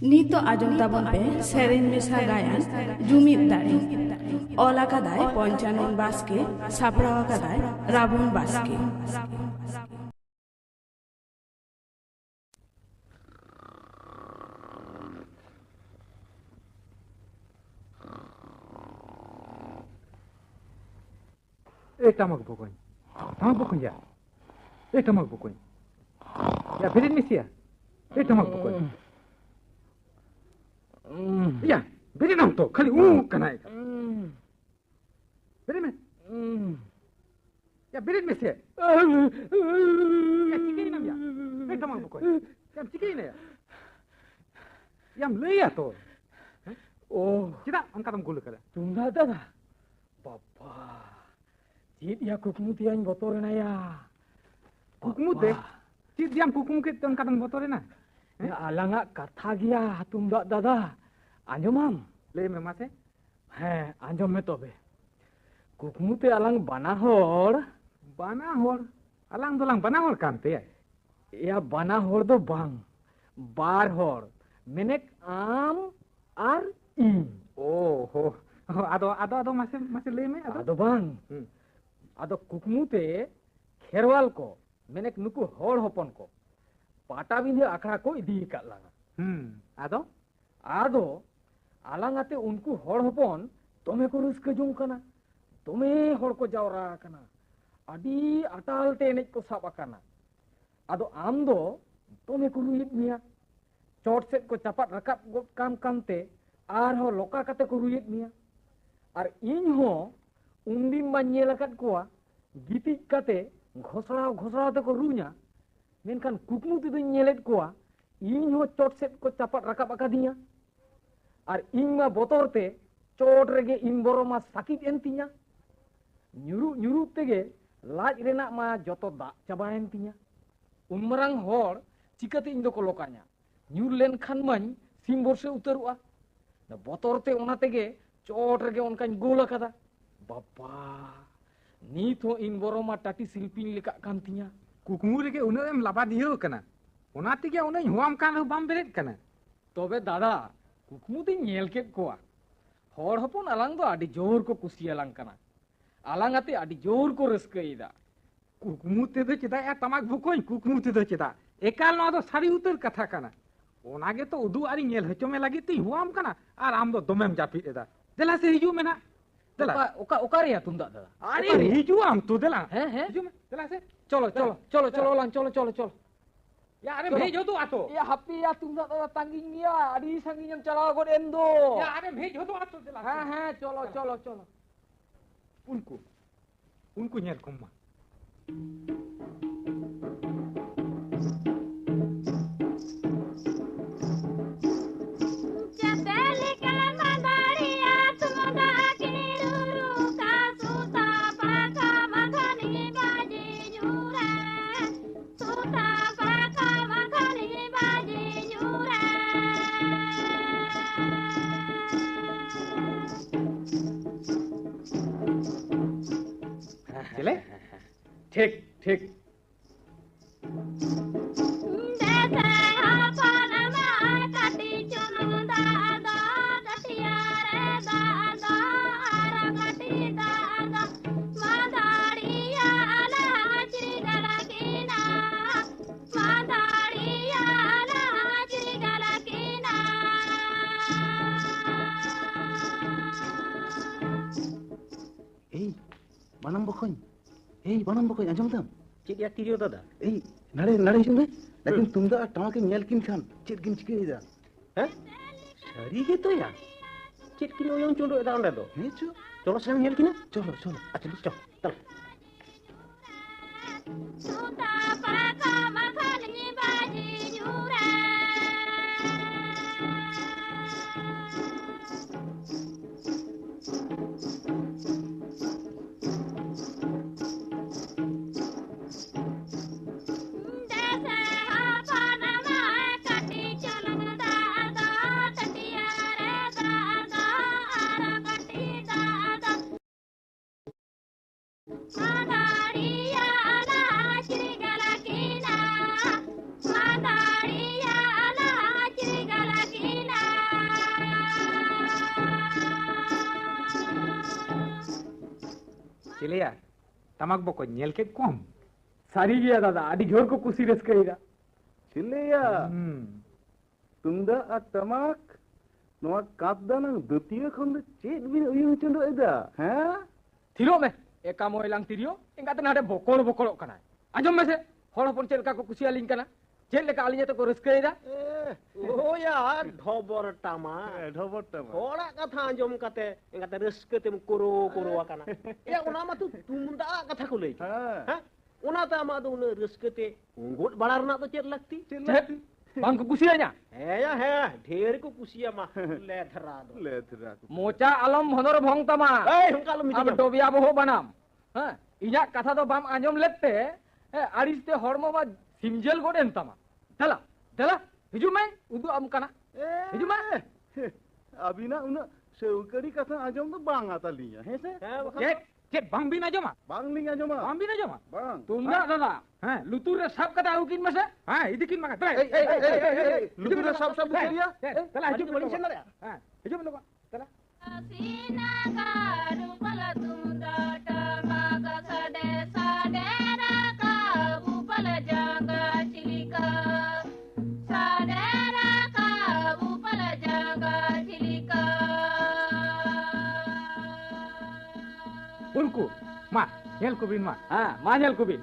ᱱᱤᱛ ᱟᱸᱡᱚᱢ ᱛᱟᱵᱚᱱ ᱯᱮ ᱥᱮᱨᱮᱧ ᱢᱮᱥᱟ ᱜᱟᱭᱟᱱ ᱡᱩᱢᱤᱫ ᱫᱟᱲᱮ ᱚᱞ ᱟᱠᱟᱫᱟᱭ ᱯᱚᱧᱪᱟᱱᱚᱱ ᱵᱟᱥᱠᱮ ᱥᱟᱯᱲᱟᱣ ᱟᱠᱟᱫᱟᱭ ᱨᱟᱵᱚᱱ ᱵᱟᱥᱠᱮ। Tamak bukunya ya, tamak bukunya, ya beri misi ya, tamak bukunya, ya beri nam to, kali kanai, beri me, ya beri misi ya, cikai nam ya, tamak bukunya, ya cikai na ya, yang leh ya to, oh, cita angkat gulu kada, tunda dah, papa. Cid ya kukmu tiang botorena ya. Kukmu deh. Cid yang kukmu ke tiang kadang botorena. Ya alangak kata gya tunda dada. Anjomam. Le memase? He, anjom me tobe. Kukmu te alang banahor. Banahor. Alang dolang banahor kante ya. Ya banahor do bang. Barhor. Menek am ar im. Oh. Ado masih le me ado bang. Ado kukmu te kherwal ko menek nuku hor hopon ko pata bindhe akra ko idi kat langa ado alangate unku hor hopon tome ko ruska jong kana tome hor ko jawra kana adi atal te enej ko sab akana ado am do tome ko ruit mia chot set ko chapat rakap got kam te ar ho loka kate ko ruit mia ar iny ho Undin nyel akat kuah, gitik kate ghosrao teko runya, menkan kukmu tu nyelet kuah, ing ho chot set ko capat rakap akadinya, ar ing ma botor te chot rege ing boroma sakit entinya, nyuru tege laj renak ma joto dak caba entinya, unmarang hor cikate ing do ko lokanya, nyur len khan mañ simbor se utarua, na botor te ona tege chot rege onkan gola kada. Bapa, ni to in boroma tati silpin leka kantinya. Kukmu rege una em laba diyo kana. Ona tige una huam kan bam beret kana. Tobe dada, kukmu te nyel ket koa. Hor hopon alang do adi jor ko kusi alang kana. Alang ate adi jor ko raska ida. Kukmu te do ceda ya tamak bukoy kukmu te do ceda. Ekal no do sari utar katha kana. Ona ge to udu ari nyel hechome lagi ti huam kana ar am do domem japit eda. Dela se hiju mena. Oka ya tunda dada. Ari hiju am tu dela. He? Hiju me dela se. Cholo lang cholo. Ya are bhejo tu ato. Ya happy ya tunda dada tanging niya adi sanginyam chala god endo. Ya are bhejo tu ato dela. He cholo. Unku nyel komma. ठीक Banam bokoy anjom tam. Cid ya tirio dada. Nare jumbe. Lakin tumda tamak nyel kin khan cid kin chike ida. Hah? Sari gitu ya. Cid kin oyong condo eta onda do. Hecho. Cholo sang nyel kina. Cholo. Acha chalo. Tal. Madariya ala shri galakina चिलिया तमाक बको नेल के कम सारी गया दादा आदि जोर को कुसी रस्कईदा चिल्लेया तुमदा आ टमाक नोआ कापदाना दुतिया खंड चेत बिन उयु चंदो एदा हैं थिरो में एका मोयलांग तिरियो इंगाते नाडे बोकोड़ बोकोड़ कना आजम में से हड़ हपन चेल का को कुसी आलिंग कना चेल लेका आलिnya तो को रस्कईदा Oh ya, dhobor tama. ढोबट टमा Horak kata anjom kate, kate reske tem koro akana. Ya una ma tu tunda kata kulai. हां Una ta ma tu reske te ngot balar na to chet lakti. bang ko kusi anya Ya he, dher ko kusia ma le dhara do. ले तेरा mocha alam honor bhong tama Eh, hungka lo अब miti. डोबिया बहो बनाम हाँ इया कथा तो balm आंजम लेते आरिस्ते हॉर्मो मा सिमजेल गोडेन तमा चला चला हिजू में उदु अम कना हिजू में अभी ना उन सेवकरी कथा आजम तो बांग आता लिया है से चेत चेत बांग भी ना जमा बांग लिया जमा बांग भी ना जमा बांग तुमना दादा हां लुतुर रे सब कथा उकिन में से हां इदिकिन मगा तला लुतुर सब सब करिया तला हिजू Balik में sana ya. हां हिजू में लोग तला उनको मा नेल को बिन मा हाँ मांझल कुबिन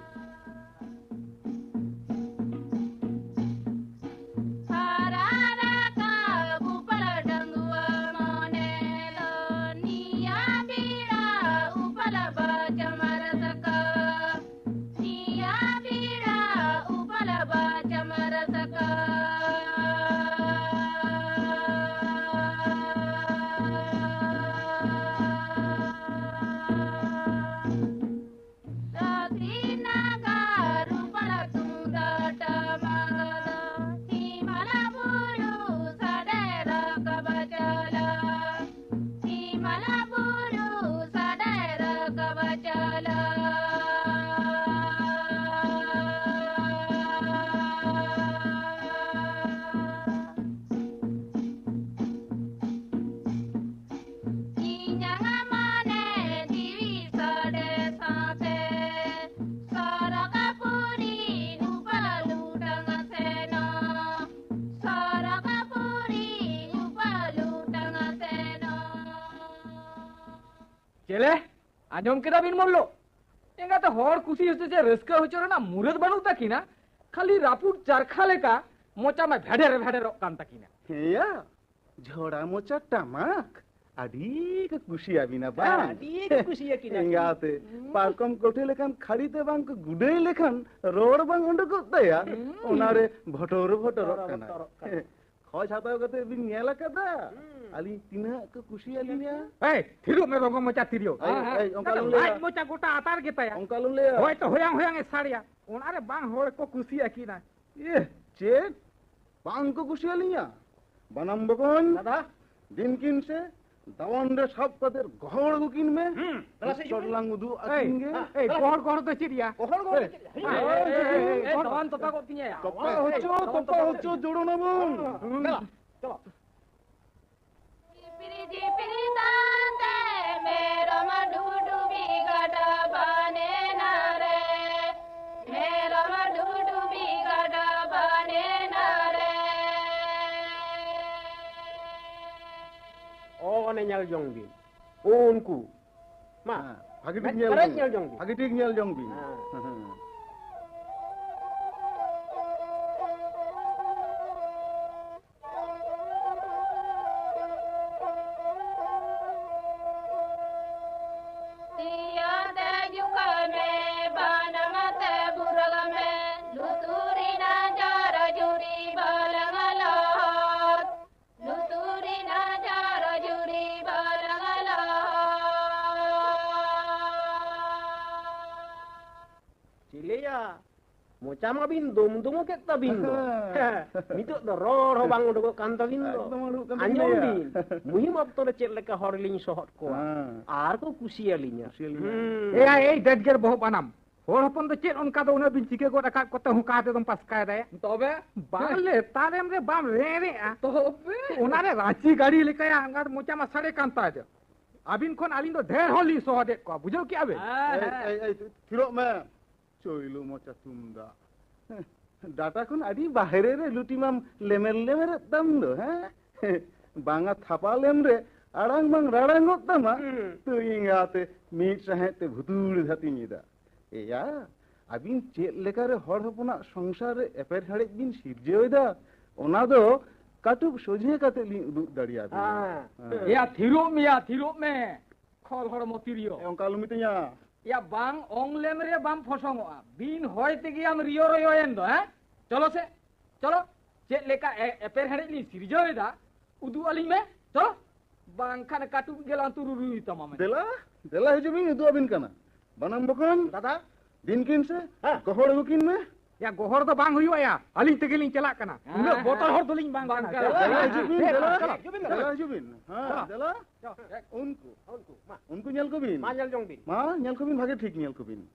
चले आजम के बिन मोल्लो इंगा तो हर खुशी होते जे रस्का होचो ना मुरद बनू तकिना खाली रापुट चरखा लेका मोचा में भेडे कान तकिना हेया झोड़ा मोचा टमाक आदि के कुशी अभी ना बांग Di ke kusia kina. इंगाते पारकम कोठे लेखन खरीते बांग को गुडे लेखन रोड बांग उंड को दया उनारे भटोर कना खोज हाता गते बिन नेला कदा अली तिना को कुशी अलिया ए थिरु में बगो मचा तिरियो ए अंकल ले आज मोचा गोटा आतार के तया अंकल ले होय तो होयांग साड़िया उनारे बांग होड़ को कुसी अकीना ये चेत बांग को कुशी अलिया बनम बकोन Ada? दिन किन से दवंडे सब कदर घोड़ गुकिन में चोटलांग उदु अकिंगे ए गोड़ तो चिड़िया तवान तता को तिnya ya तप्पा होचो जोड़ो ना बोन Oh, ne nyal jong bin. Unku. Ma. भागीटिक Correct nyal jong bin. भागीटिक न्याल जोंग भी Cilia. Mocha ma bin dom ke ta bin do. Nitu do ror ho bang do kan ta bin do. Anjom bin. Muhim ab to chet leka horling sohot ko. Ar ko kusi alinya. A dead गेर बहु बनाम होड़ हपन तो चेत उनका तो उन्हें बिन चिके को रखा को तो हुका ते तुम पास का दे तबे बाले तारेम रे बाम रे आ तबे उनारे रांची गाड़ी लेके अंगार मोचा मा साड़े कांता दे अबिन खन आलिन दो ढेर होली सोहदेत को बुझो क्या बे थिरोक में चोइलो मोचा तुमदा डाटा खन आदि बाहरे रे लुटिमाम लेमेल लेमेर दम दो हैं बांगा थापा लेम रे आड़ांग बांग राड़ांग तमा तो इंगाते मीट सहेते भुतुड़ धाती मीदा एया अबिन चेत लेकारे हर हपना संसार एपेर हाड़े बिन सिरजेदा ओना दो काटुब सोझे काते लि उदुग दाड़िया या थिरो में खल हर मोतिरियो ओंका लुमितया या बांग ओंगलेम रे बाम फसंगोआ बिन होय तेगे आम रियो रियो एन दो हैं चलो से चलो चेत लेका एपेर हाड़े लि सिरजेदा उदु अली में चलो बांग खान काटुब गेला तुरुरुई तमा में देला हिजुबिन उदु अबिन काना बनम बकन दादा दिन किन से गोहर गुकिन में या गोहर तो बांग हुई या अली तेगेलिन चला कना उन बोतल हर दोलिन बांग देला हिजुबिन हां देला उनको नेल को बिन मा नेल जोंग बिन मा नेल को बिन भागे ठीक नेल को बिन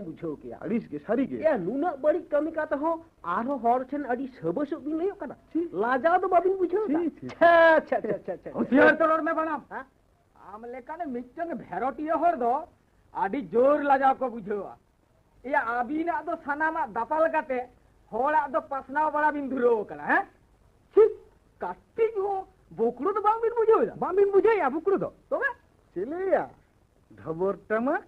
बुझो के अड़ीस के सारी के या नुना बड़ी कमी का तो हो आरो हर छन अड़ी सबसो बिन लयो कना लाजा तो बाबिन बुझो अच्छा होशियार तोड़ में बना आम लेका ने मिचंग भेरोटियो हर दो आडी जोर लाजा को बुझोआ या आबिना दो सनामा दापाल काते होड़ा दो पसना बड़ा बिन धुरो कना हैं काटी हो बोकड़ो तो बाबिन बुझो या बोकड़ो दो तो चले या धबर टमक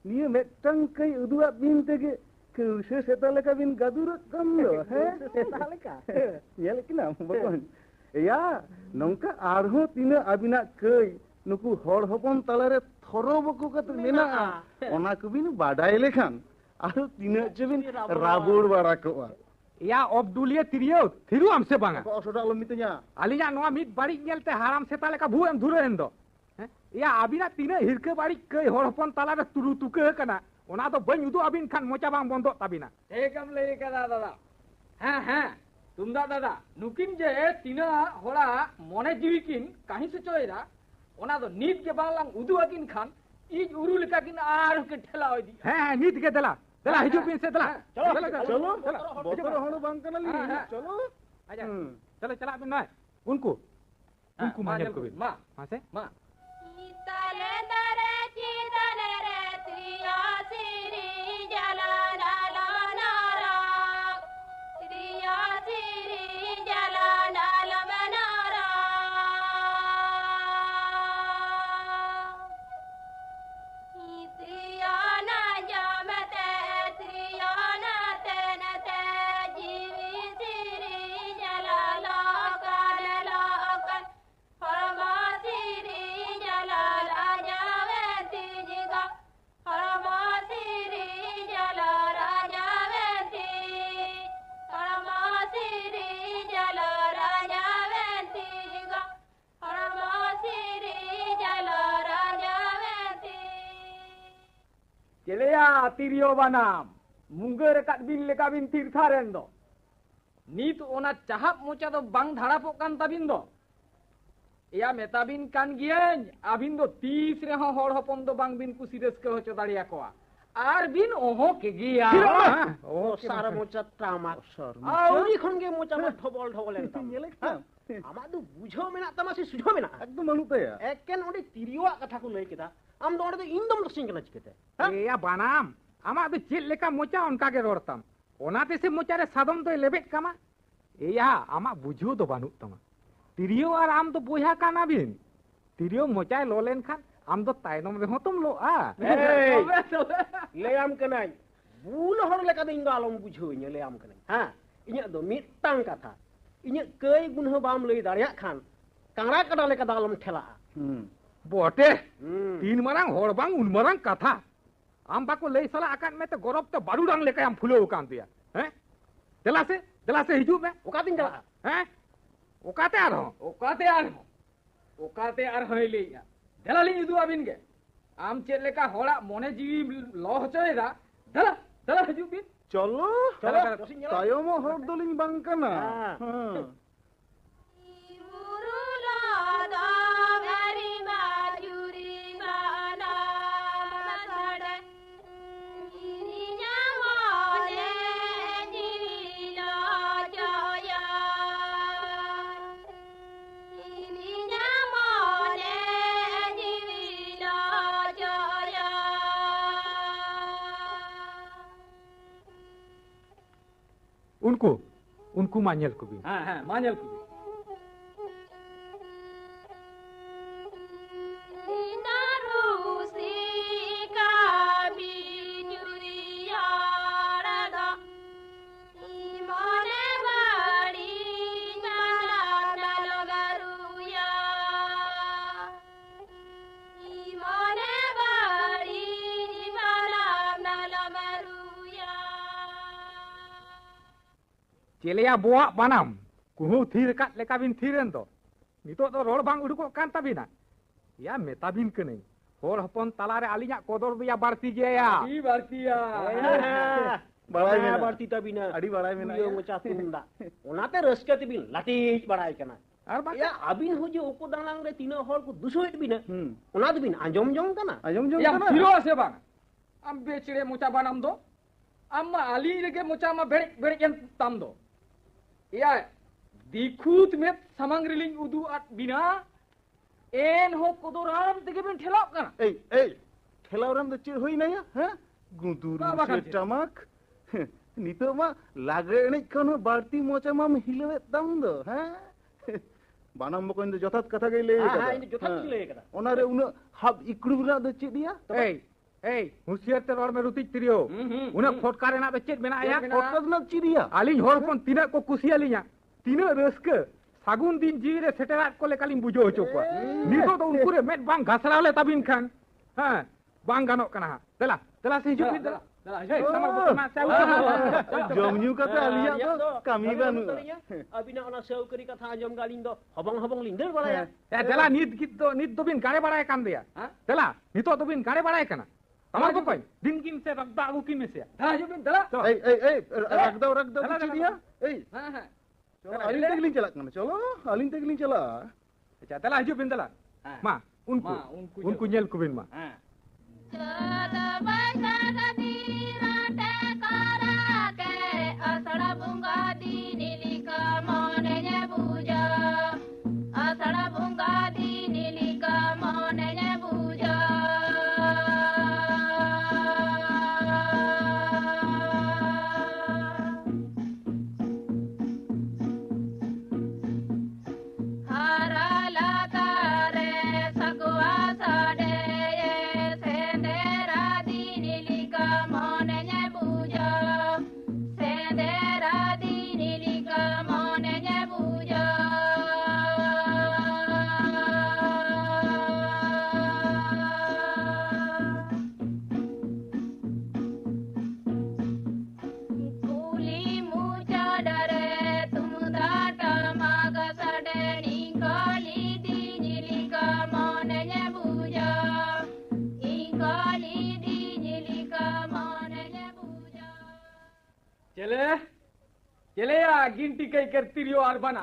निये मेटंग कई उदुआ बिन तेगे कुसे सेता लेका बिन गादुर कम लो है सेता लेका ये लेकिन बकन या नौका आरहो तीना अबिना कई नुकु हर हपन तलारे थरो बको कत मेना ओना कबिन बाडाय लेखान आरो तीना चबिन राबुड़ बाड़ा कोआ या अब्दुलिया तिरियो थिरु हमसे बांगा असोडा लमितया आलिया नोआ मिट बाड़ी नेलते हाराम सेता लेका भू एम धुरो एंदो या अबिना तीना हिरके बाड़ी कई हर हपन तलारे तुरु तुके कना ओना तो बन उदु अबिन खान मोचा बांग बंदो ताबिना एकम ले कदा दादा हां तुमदा दादा नुकिन जे तीना होड़ा मने जीविकिन काहि से चोयरा ओना तो नीत के बालांग उदु अकिन खान इज उरु लेका किन आर के ठेला होई दी हां नीत के दला हिजु पिन से दला चलो बोतर हण बांग कना ली चलो आजा चलो चला बिन ना उनको मानल को मां हां से मां तले दरे चिदले रे त्रिया सिरी जलाना लानारा त्रिया सिरी जलाना लमनारा त्रिया ना जामते त्रिया ना तेनते जीवी सिरी जलाला कानला कन फरमा सिरी चलेया तिरियो बनाम मुंगे रेकाट बिन लेका बिन तीर्थारेन दो नीत ओना चाहप मोचा दो बांग धाड़ापो कान ताबिन दो या मेताबिन कान गियन आबिन दो 30 रे हो हर हपन दो बांग बिन कुसी रस्के होचो दाड़िया कोआ आर बिन ओहो के गिया ओ सारा मोचा टामा आउरी खन के मोचा में ठबल ठबल एंतम ये लेखा आमा दो बुझो मेना तमा से सुझो मेना एकदम मनुतया एकेन ओडी तिरियोआ कथा को लई केदा आम दो ओडे तो इंदम लसिंग कना चिकेते या बानाम आमा दो चेल लेका मोचा उनका के रोड़ताम ओनाते से मोचा रे सादम तो लेबेट कामा एया आमा बुझो दो बानुक तमा तिरियो और आम तो बोया काना बिन तिरियो मोचा लोलेन खान आम दो तायनम रे होतम लो आ ले आम कनाई बुल हर लेका दो इंगा आलम बुझो इन ले आम कनाई हां इnya दो मिटांग कथा इnya कई गुन बाम लई दाड़िया खान कांगरा कदा लेका दालम ठेला बोटे तीन मरंग होड़ बांग उन मरंग कथा आम बाको ले साला आकान में तो गौरव तो बारूडांग लेके आम फुलो कान दिया हैं दला से हिजू में ओकातिन चला हैं ओकाते आ रहा ओकाते आर हइलेया दला लिंग उदु आबिन गे आम चेद लेका होड़ा मोने जीवी लो होचोयदा दला हिजू बिन चलो तायम हर दलिंग बांग कना उनको मान्यल को भी हां मान्यल को चेलिया बोआ बनाम कुहू थीर का लेका बिन थीरेन तो नितो तो रोड बांग उडुको कान ताबिना या मेता बिन कने होर हपन तलारे आलिया कोदर बिया बारती गया ई बारतीया बड़ाई में बारती तबिना अड़ी बड़ाई में यो मचा तुंदा ओनाते रस्कते बिन लाटी बड़ाई कना और बाकी या अबिन हो जो ओको दांग रे तीनो होर को दुसोइट बिना ओना बिन आंजम जम कना या फिरो से बांग am becire muca banam do amma ali rege muca ma berik yang tam do ya dikut met samangriling udu at bina en ho kodoram tege bin thelak kana ei thelawram do chir hoi na ya ha guduru se tamak nito ma lagre enej kono barti mocha ma hilewe tam do ha banam mo koin do jotat katha gai lei kada ha ini jotat lei kada onare una hab ikru bina do chid dia ei हुसियार ते road में रुति तिरियो उना फोटकार ना बे चेत मेना या फोटकार ना चिरिया आलिन होर पन तिना को कुसिया लिया तिना रस्क सागुन दिन जी रे सेटेरात को लेकालिन बुझो होचो को नितो तो उनको रे मेट बांग घसराव ले तबिन खान हां बांग गानो कना दला से हिजु दला हे समर बकना से जमन्यू कथा आलिया तो कमी बानु अबिना ओना सेव करी कथा आंजम गालिन दो हबंग लिंदर बड़ाया ए दला नित दो बिन गाड़े बड़ाय कान दिया दला नितो दो बिन गाड़े बड़ाय कना तमार को कोई दिन किन से रखदा आगु किन में से धा जो बिन दला ए रख दो चिड़िया ए हां चलो अलिन तगलिन चला कना चलो अलिन तगलिन चला अच्छा दला हिजु बिन दला मा उनको नेल को बिन मा हां चले या गिनती कई करती रियो आर बना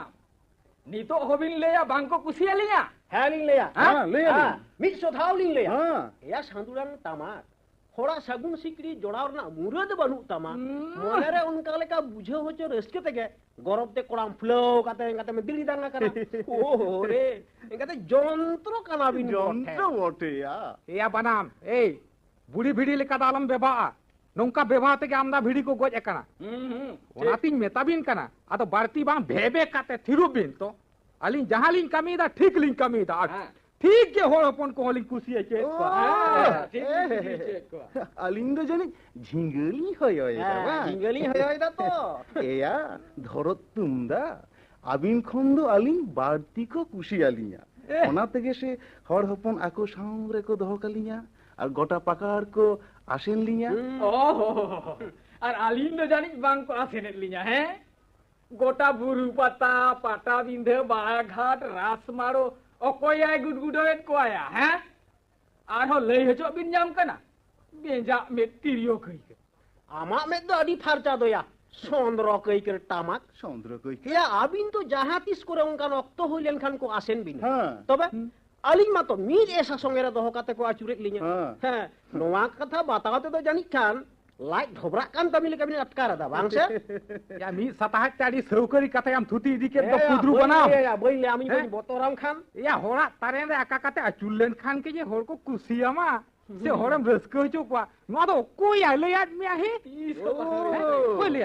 नी तो होबिन ले या बांको कुसिया लिया है लिंग ले या हां ले या मिट सोथाव लिंग ले या हां या सांदुरान तामा थोड़ा सगुन सिकड़ी जोड़ाव ना मुरद बनु तामा मोने रे उनका लेका बुझे हो जो रस्के तेगे गौरव ते कोड़ाम फ्लो काते में दिल्ली दांगा करा ओ रे एंगाते जंत्रो काना बिन जंत्रो वटे या बनाम ए बुढ़ी भिड़ी लेका दालम बेबा नौका बेबा ते आमदा भिड़ी को गोज एकना ओनातिन मेताबिन कना आ तो बारती बांग भेबे काते थिरुबिन तो अलिन जहां लिन कमीदा ठीक लिन कमीदा ठीक के होड़ अपन को लिन कुसी के अलिन दो जनी झिंगली होय झिंगली होय दा तो एया धरो तुमदा आबिन खंदो अलिन बारती को कुशी आलिया ᱚᱱᱟ ᱛᱮᱜᱮ ᱥᱮ ᱦᱚᱲ ᱦᱚᱯᱚᱱ ᱟᱠᱚ ᱥᱟᱶ ᱨᱮᱠᱚ ᱫᱚᱦᱚ ᱠᱟᱞᱤᱧᱟ ᱟᱨ ᱜᱚᱴᱟ ᱯᱟᱠᱟᱲ ᱠᱚ ᱟᱥᱮᱱ ᱞᱤᱧᱟ আর আলিম তো জানিস বাং কো আসেনেট লিয়া হ্যাঁ গোটা বুরু পাতা পাটা বিন্ধে বাঘাট রাসমারো অকয়াই গুডগুডোয়েট কোয়া হ্যাঁ আর হ লই হচো বিন জাম কানা বেজা মে তিরিও কই amak med do adi farca doya sondro kei ker tamak চন্দ্র কই ya abin to jaha tis kore onkan okto hoilen khan ko asen bin হ্যাঁ tobe aling ma to mid esa songera doho kate ko acuret linya হ্যাঁ ha noa katha batakate to janik kan লাইট ধবরাক কান তামিল কাবিনে আটকার দা বাংসে या मी सताह चाड़ी सौकरी कथे हम थुती दिके तो कुदरू बनाम বইলে আমি বলি বতরাম খান या होड़ा तारे रे आका कते अचुलेन खान के जे होड़ को कुसियामा से होड़म रस्को हचो को नो तो कोई आले याद में आहे कोई ले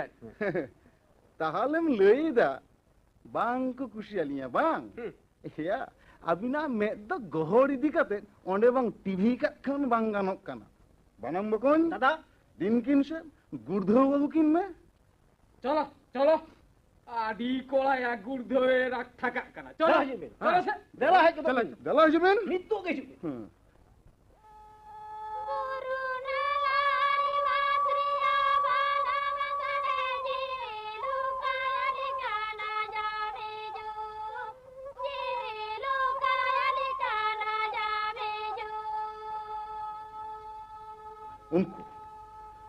তাহলেম লইদা বাং কো কুশিয়ালিয়া বাং ইয়া আবিনা মেদ দ গহর ইদি কাতে অন্ডে বাং টিভি কা খান বাং গানক কানা বানাম বকন দাদা দিন কিনছে গুড়ধো বাবু কিনবে চলো চলো আদি কোলা এক গুড় ধরে রাখ থাকা কানা চলো চলো সে দেলা হয় চলো দেলা যাবেন নিত্য গেছু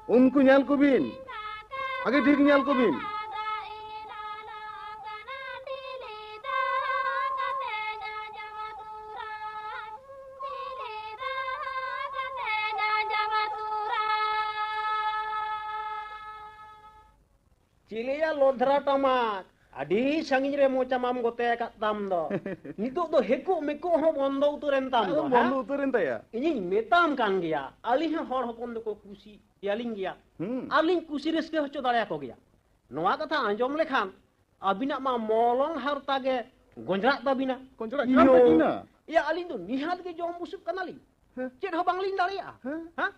उनको ᱧᱮᱞ কবিন আগে ঠিক ᱧেল কবিন চিলিয়া লোধরা টামাক আডি সাঙ্গিন রে মোচা মাম গতে কাত তাম দ নিতো দো হেকু মেকু হ বন্ধ উতরেন তাম দ বন্ধ উতরেন তায়া ইনি মেতাম কান গিয়া আলি হর হপন দো খুশি ইয়ালিং গিয়া আলিং কুসি রেসকে হচ্ছ দাঁড়া কো গিয়া নোয়া কথা আঞ্জম লেখান আবিনা মা মলং হারতাগে গঞ্জরা তাবিনা কোনজরা কিনা ইয়া আলিং দো নিহাত গে জম বুসুক কানালি চেট হ বাংলিং দাঁড়িয়া হ্যাঁ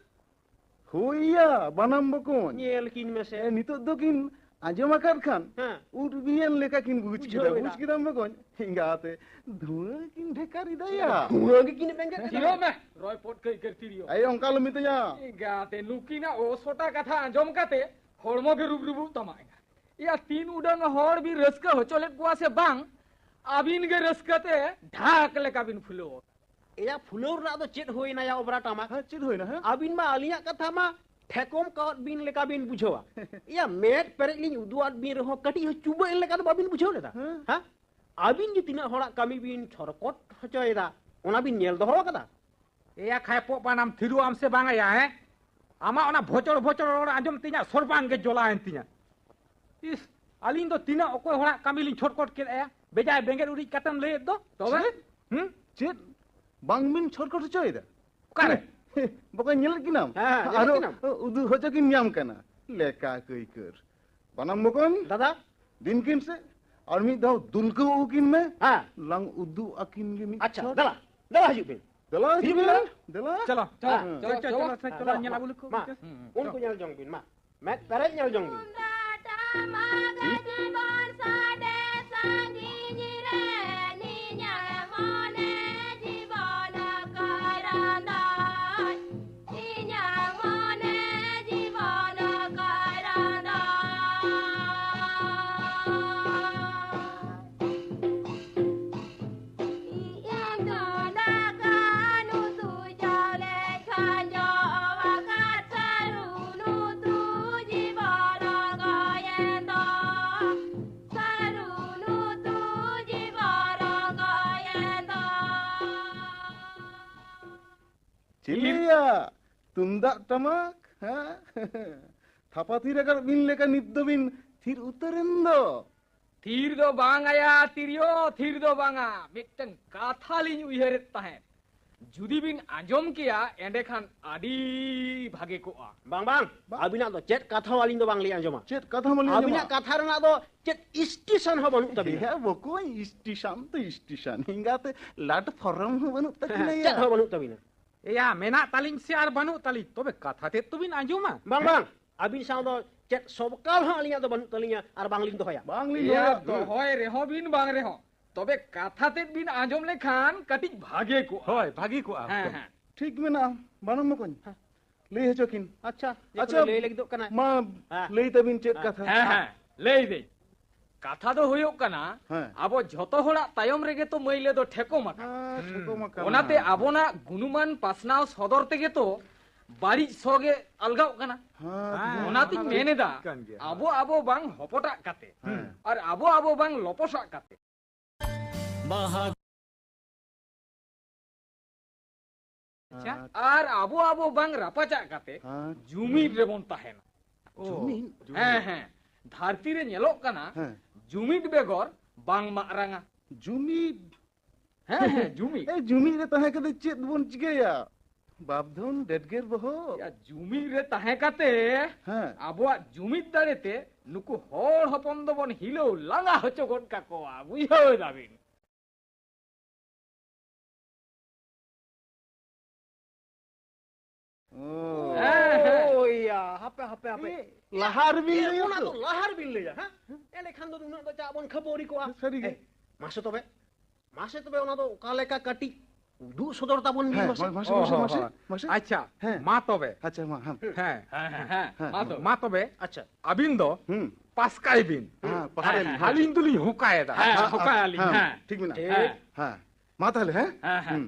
হইয়া বানাম বকন ñel কিন মেসে নিতো দো কিন আজম আকার খান হ্যাঁ উট বিয়েন লেখা কিন বুঝ কিদাম বকন হিঙ্গাতে ধুয়া কিন ঢেকারি দায়া পুরোগে কিনে বেঙ্গে জিরো মে রয় পট কই করতিরিও এই অঙ্কাল মিতয়া গাতে লুকিনা ও ছোটা কথা আঞ্জম কাতে হরমগে রুবরুবু তমাইনা ইয়া তিন উডাং হর বি রসকা হচলে কুয়াছে বাং আবিন গে রসকাতে ঢাক লে কাবিন ফুলো এয়া ফুলোর না তো চেট হই না ইয়া ওবরা টামা হ্যাঁ চিত হই না হ্যাঁ আবিন মা আলিয়া কথা মা ঠেকম কাট বিন লেকা বিন বুঝোয়া ইয়া মেট পেরেলিন উদুয়াত বিন রহ কাটি চুবা এর লেকা বাবিন বুঝো লেদা হ্যাঁ আবিন যে তিনা হড়া কামি বিন ছরকট হচয়দা ওনা বিন নেল দহড় কাদা या खाय पो पानाम थिरु आम से बांगा है आमा ओना भोचर भोचर आजम तिना सरबांग के जोला एन तिना इस अलिन तो तिना ओको होड़ा कामिलिन छोटकोट के या बेजाय बेंगेर उड़ी कतम ले दो तबे চেত বাংমিন ছরকট চয়দা कारे বকন ᱧᱮᱞ কিনাম হ্যাঁ, ᱧᱮᱞ আরো কিনাম। উদু হচো কিন ᱧᱟᱢ কানা লেকা কই কর বানাম বকন দাদা দিন কিনছে আর মি দাও দুলকো কিন মে হ্যাঁ লাং উদু আকিন গে মি আচ্ছা দাদা দাদা হাজু বিন দেলা হিবিলা দেলা चलो চলো, चलो চলো, चलो चलो चलो ᱧᱮলা বুলু को মা উনকো ñal জং বিন মা মেট পেরে ñal জং বিন চিলিয়া তুমদাক টামাক হ্যাঁ থাপাথির আকার বিন লেকা নিদ্য বিন থির উত্তরেন দো থির দো বাঙায়া তিরিও থির দো বাঙা মিটং কাথা লিñ উইহেরেত তাহেন যদি বিন আঞ্জম কিয়া এন্ডে খান আডি ভাগে কোয়া বাং বাং আবিনা তো চেট কথা আলিন তো বাংলি আঞ্জমা চেত কথা বলি আবিনা কথা রনা তো চেট স্টেশন হ বনু তবি হ্যাঁ বকো স্টেশন তো স্টেশন হিঙ্গাতে লাট ফরম হবন তাকিনা চেট হ বনু তবি না या मेना तालिन से आर बानु ताली तबे कथा ते तुबिन आंजुमा বাং বাং আবিন সাউ তো চেট সবকাল হ আলিয়া তো বনু তলিয়া আর বাংলিন তো হয়া বাংলি ইয়া তো হয় রেহ বিন বাং রেহ तबे कथा तेद बिन आंजम लेखान कटिज भागे को होय भागी को आ हाँ हाँ ठीक मेना बानम मकोन लई हचोकिन अच्छा अच्छा लई लगी दो कना मा लई तबिन चेक कथा हाँ हाँ ले दे कथा दो हुयोग कना हाँ। अब झोतो होड़ा तायम रेगे तो मईले दो ठेको मका ठेको मका ओनाते आबोना गुनुमान पासनाव सदर तेगे तो बाड़ी सोगे अलगाव कना हां ओनाती मेनेदा kan gea. आबो आबो बांग हपटा काते और आबो आबो बांग लपोसा काते और आबो आबो बांग रापाचा काते हां जुमी रेबन ताहेना जुमिन हाँ हाँ धरती रे ñeloग कना हां जुमिद बेगर बांग मारांगा जुमिद हाँ हाँ जुमी ए जुमिद रे तहे कदे चेत बोन चिकेया बापधन डेडगेर बहो या जुमी रे ताहे काते हां आबोआ जुमिद दाड़ेते नुकु हर हपन दबन हिलो लांगा हचो गन काकोआ बुझो दाबिन ओ या हापे हापे हापे lahar bi ओना तो लहार बिन ले जा हां एले खान दो उना तो चाबन खबोरी को सरी गे मासे तबे ओना तो काले का कटी दु सदर ताबन बि मासे मासे अच्छा हाँ। मा तबे अच्छा मा हां হ্যাঁ हाँ मा तबे अच्छा আবিন দ পাসকাই বিন हां पहाड़े হালিন তুলি হোকায় দা हाँ होका आली हाँ ठीक बिना हाँ। हां मा ताले हैं हाँ हाँ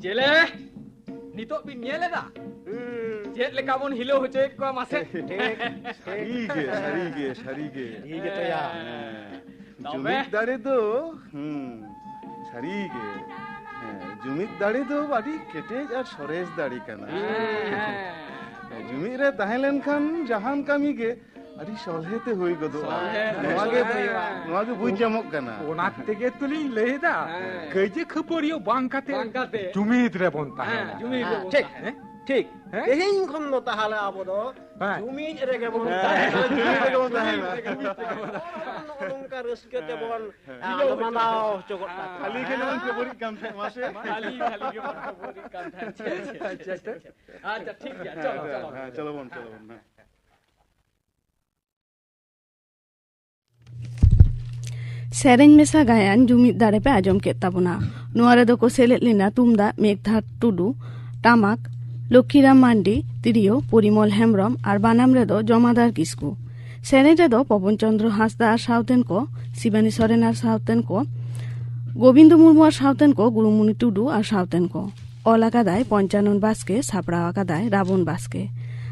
जेले नितो बिन ñeleदा चेत लेका बन हिलो होचोय को मासे सरी गे ठीक है तो यार जुमिद दाड़े दो सरी गे जुमिद दाड़े दो बाड़ी केटेज और सरेज दाड़ी कना जुमिद रे ताहेलन खान जहान कामी गे अड़ी सलहेते होई गदो नवागे बुझ जामक कना ওনা থেকে তুলি লেদা কইজে খপরিও বাংকাতে बांकाते জুমিদ রে বন তাহে हाँ जुमी ठीक ठीक हैं? तेहिं खन नो ताहाले आबो दो हाँ। जुमी रेगे बोन उनका रस्के ते बोन मनाओ चोगट खाली के नाम के बड़ी काम थे मासे खाली खाली के मन बोरी काम था अच्छा ठीक है चलो चलो चलो बोन सेरेन मेसा गायन जुमिद दाड़े पे आजम के ताबुना नुआरे दो को सेलेट लेना तुमदा मेघधार टुडू टामाक लक्ष्मीराम मांडी तिरियो परिमल हेम्ब्रम और बानाम रेदो जमादार किस्कू सेरेन रेदो पवन चंद्र हांसदा और साउतेन को शिवानी सोरेन और साउतेन को गोविंद मुर्मू और साउतेन को गुरुमुनि टुडू और साउतेन को ओलाकादाय पंचानन बास्के सापड़ा कादाय रावण बास्के